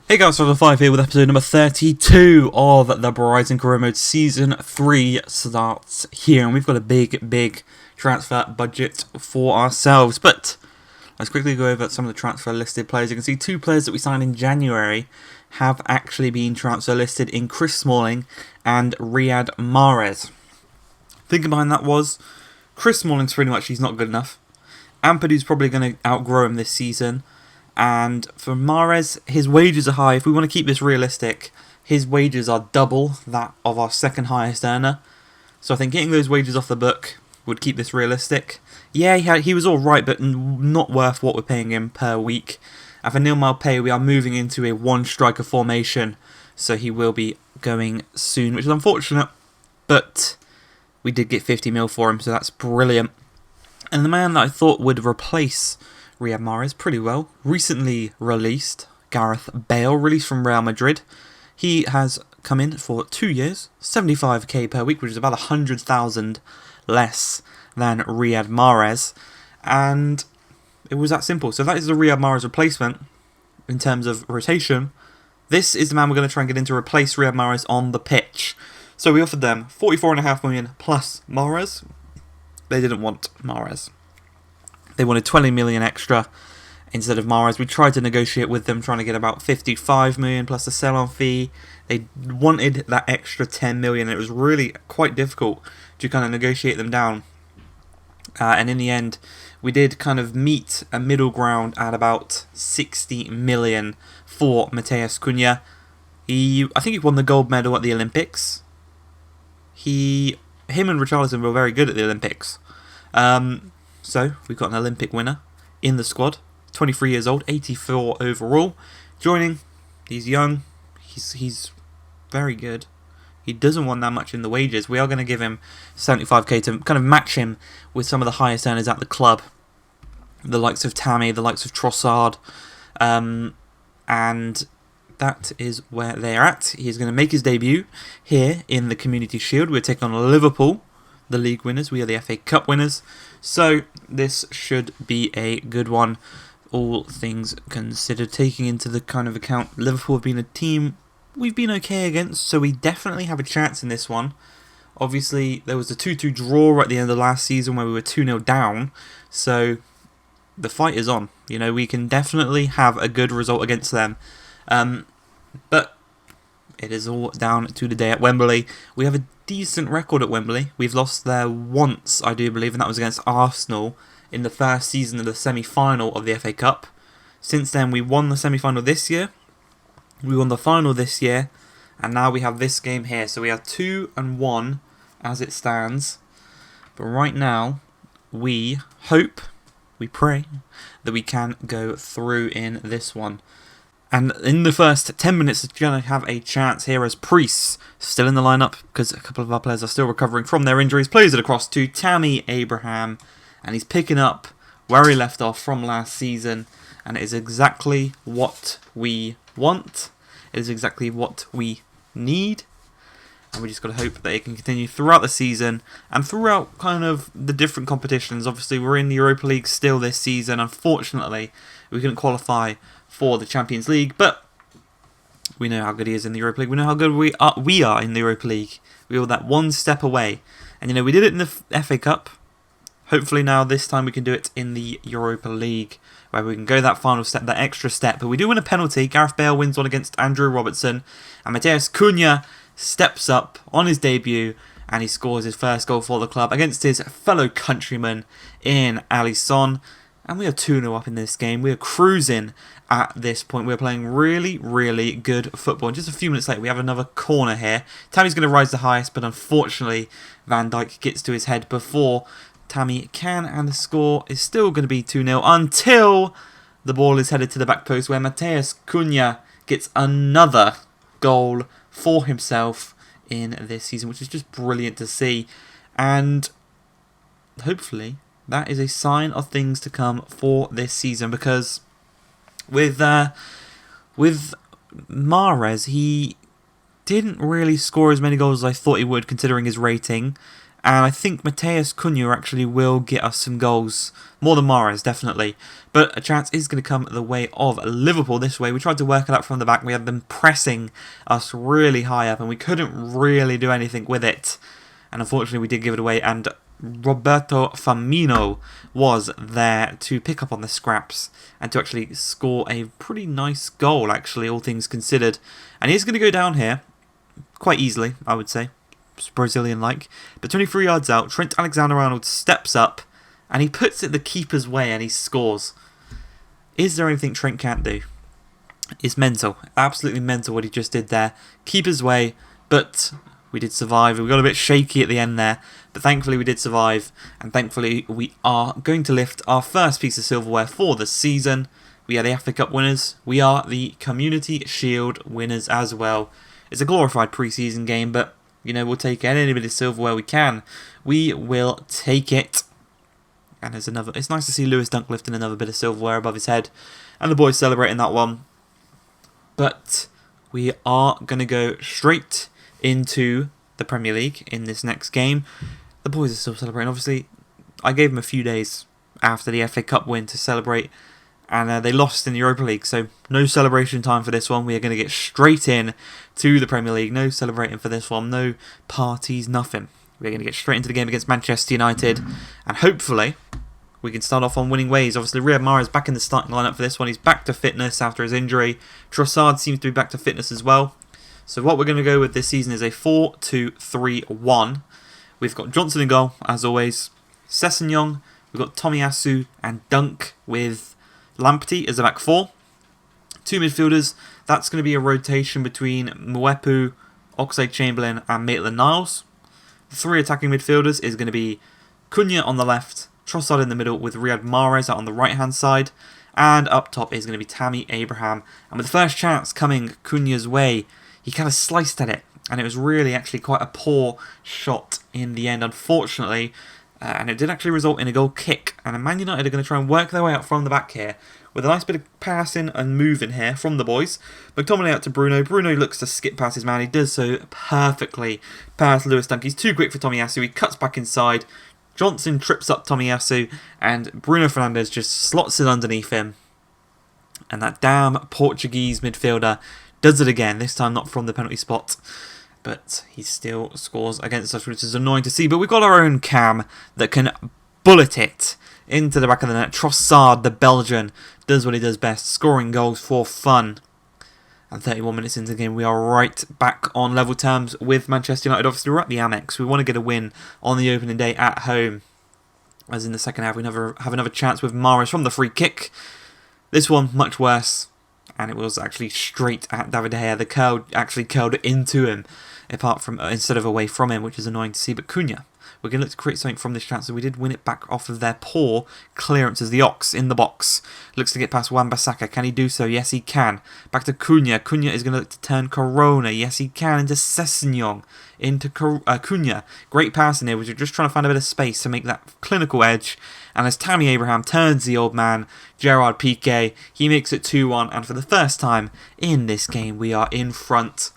Hey guys, Level 5 here with episode number 32 of the Brighton Career Mode Season 3 starts here, and we've got a big transfer budget for ourselves. But let's quickly go over some of the transfer listed players. You can see two players that we signed in January have actually been transfer listed in Chris Smalling and Riyad Mahrez. Thinking behind that was, Chris Smalling's pretty much, he's not good enough. Ampadu's probably going to outgrow him this season. And for Mahrez, his wages are high. If we want to keep this realistic, his wages are double that of our second highest earner. So I think getting those wages off the book would keep this realistic. Yeah, he was alright, but not worth what we're paying him per week. And for Neil Maupay, we are moving into a one-striker formation. So he will be going soon, which is unfortunate. But we did get 50 mil for him, so that's brilliant. And the man that I thought would replace Riyad Mahrez pretty well, recently released, Gareth Bale, released from Real Madrid. He has come in for 2 years, 75k per week, which is about 100,000 less than Riyad Mahrez, and it was that simple. So that is the Riyad Mahrez replacement in terms of rotation. This is the man we're going to try and get in to replace Riyad Mahrez on the pitch. So we offered them 44.5 million plus Mahrez. They didn't want Mahrez. They wanted 20 million extra instead of Mahrez. We tried to negotiate with them, trying to get about 55 million plus a sell-on fee. They wanted that extra 10 million. It was really quite difficult to kind of negotiate them down. And in the end, we did kind of meet a middle ground at about 60 million for Matheus Cunha. I think he won the gold medal at the Olympics. Him and Richarlison were very good at the Olympics. So, we've got an Olympic winner in the squad, 23 years old, 84 overall, joining. He's young, he's very good. He doesn't want that much in the wages. We are going to give him 75k to kind of match him with some of the highest earners at the club. The likes of Tammy, the likes of Trossard, and that is where they're at. He's going to make his debut here in the Community Shield. We're taking on Liverpool, the league winners. We are the FA Cup winners. So this should be a good one, all things considered. Taking into the kind of account, Liverpool have been a team we've been okay against, so we definitely have a chance in this one. Obviously, there was a 2-2 draw at the end of last season where we were 2-0 down, so the fight is on. You know, we can definitely have a good result against them. But it is all down to the day at Wembley. We have a decent record at Wembley. We've lost there once, I do believe, and that was against Arsenal in the first season of the semi-final of the FA Cup. Since then, we won the semi-final this year. We won the final this year, and now we have this game here. So we have 2-1 as it stands. But right now, we hope, we pray, that we can go through in this one. And in the first 10 minutes, we're going to have a chance here as Priest still in the lineup because a couple of our players are still recovering from their injuries. Plays it across to Tammy Abraham, and he's picking up where he left off from last season. And it is exactly what we want. It is exactly what we need. And we just got to hope that it can continue throughout the season and throughout kind of the different competitions. Obviously, we're in the Europa League still this season. Unfortunately, we couldn't qualify for the Champions League, but we know how good he is in the Europa League. We know how good we are in the Europa League. We were that one step away. And, you know, we did it in the FA Cup. Hopefully now, this time, we can do it in the Europa League, where we can go that final step, that extra step. But we do win a penalty. Gareth Bale wins one against Andrew Robertson. And Matheus Cunha steps up on his debut, and he scores his first goal for the club against his fellow countryman in Alisson. And we are 2-0 up in this game. We are cruising at this point. We're playing really good football. And just a few minutes later, we have another corner here. Tammy's going to rise the highest, but unfortunately, Van Dijk gets to his head before Tammy can. And the score is still going to be 2-0 until the ball is headed to the back post, where Matheus Cunha gets another goal for himself in this season, which is just brilliant to see. And hopefully that is a sign of things to come for this season, because with Mahrez, he didn't really score as many goals as I thought he would, considering his rating. And I think Mateus Cunha actually will get us some goals. More than Mahrez, definitely. But a chance is going to come the way of Liverpool this way. We tried to work it out from the back. We had them pressing us really high up, and we couldn't really do anything with it. And unfortunately, we did give it away. And Roberto Firmino was there to pick up on the scraps and to actually score a pretty nice goal, actually, all things considered. And he's going to go down here quite easily, I would say. Brazilian-like. But 23 yards out, Trent Alexander-Arnold steps up and he puts it the keeper's way and he scores. Is there anything Trent can't do? It's mental. Absolutely mental what he just did there. Keeper's way, but we did survive. We got a bit shaky at the end there, but thankfully we did survive, and thankfully we are going to lift our first piece of silverware for the season. We are the FA Cup winners. We are the Community Shield winners as well. It's a glorified pre-season game, but you know, we'll take any bit of silverware we can. We will take it. And there's another. It's nice to see Lewis Dunk lifting another bit of silverware above his head, and the boys celebrating that one. But we are going to go straight into the Premier League in this next game. The boys are still celebrating. Obviously, I gave them a few days after the FA Cup win to celebrate, and they lost in the Europa League, so no celebration time for this one. We are going to get straight in to the Premier League. No celebrating for this one. No parties, nothing. We're going to get straight into the game against Manchester United, and hopefully we can start off on winning ways. Obviously, Riyad Mahrez is back in the starting lineup for this one. He's back to fitness after his injury. Trossard seems to be back to fitness as well. So what we're going to go with this season is a 4-2-3-1. We've got Johnson in goal, as always. Sessegnon, we've got Tomiyasu and Dunk with Lamptey as a back four. Two midfielders. That's going to be a rotation between Mwepu, Oxlade-Chamberlain and Maitland-Niles. The three attacking midfielders is going to be Cunha on the left, Trossard in the middle with Riyad Mahrez out on the right-hand side. And up top is going to be Tammy Abraham. And with the first chance coming Cunha's way, he kind of sliced at it. And it was really actually quite a poor shot in the end, unfortunately. And it did actually result in a goal kick. And Man United are going to try and work their way out from the back here with a nice bit of passing and moving here from the boys. McTominay out to Bruno. Bruno looks to skip past his man. He does so perfectly past Lewis Dunk. He's too quick for Tomiyasu. He cuts back inside. Johnson trips up Tomiyasu. And Bruno Fernandes just slots it underneath him. And that damn Portuguese midfielder does it again. This time not from the penalty spot. But he still scores against us, which is annoying to see. But we've got our own Cam that can bullet it into the back of the net. Trossard, the Belgian, does what he does best, scoring goals for fun. And 31 minutes into the game, we are right back on level terms with Manchester United. Obviously, we're at the Amex. We want to get a win on the opening day at home. As in the second half, we never have another chance with Mahrez from the free kick. This one, much worse. And it was actually straight at David De Gea. The curl actually curled into him, apart from instead of away from him, which is annoying to see. But Cunha, we're going to look to create something from this chance. So we did win it back off of their poor clearances. The Ox in the box looks to get past Wan-Bissaka. Can he do so? Yes, he can. Back to Cunha. Cunha is going to look to turn Corona. Yes, he can. Into Sessegnon. Into Cunha. Great pass in here. We're just trying to find a bit of space to make that clinical edge. And as Tammy Abraham turns the old man, Gerard Piqué, he makes it 2-1. And for the first time in this game, we are in front.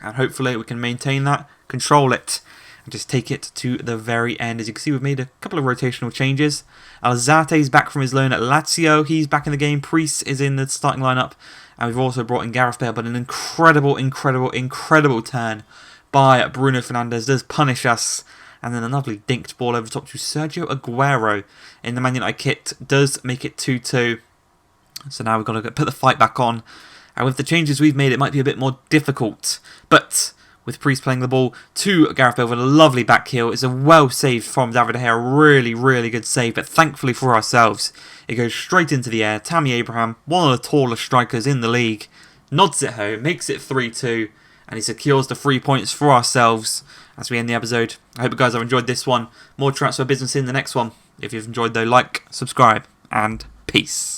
And hopefully we can maintain that, control it, and just take it to the very end. As you can see, we've made a couple of rotational changes. Alzate's back from his loan at Lazio. He's back in the game. Priest is in the starting lineup. And we've also brought in Gareth Bale. But an incredible turn by Bruno Fernandes does punish us. And then a lovely dinked ball over the top to Sergio Aguero in the Man United kit does make it 2-2. So now we've got to put the fight back on. And with the changes we've made, it might be a bit more difficult. But with Priest playing the ball to Gareth Bale with a lovely back heel, it's a well saved from David De Gea. Really good save. But thankfully for ourselves, it goes straight into the air. Tammy Abraham, one of the tallest strikers in the league, nods it home, makes it 3-2. And he secures the 3 points for ourselves as we end the episode. I hope you guys have enjoyed this one. More transfer business in the next one. If you've enjoyed though, like, subscribe, and peace.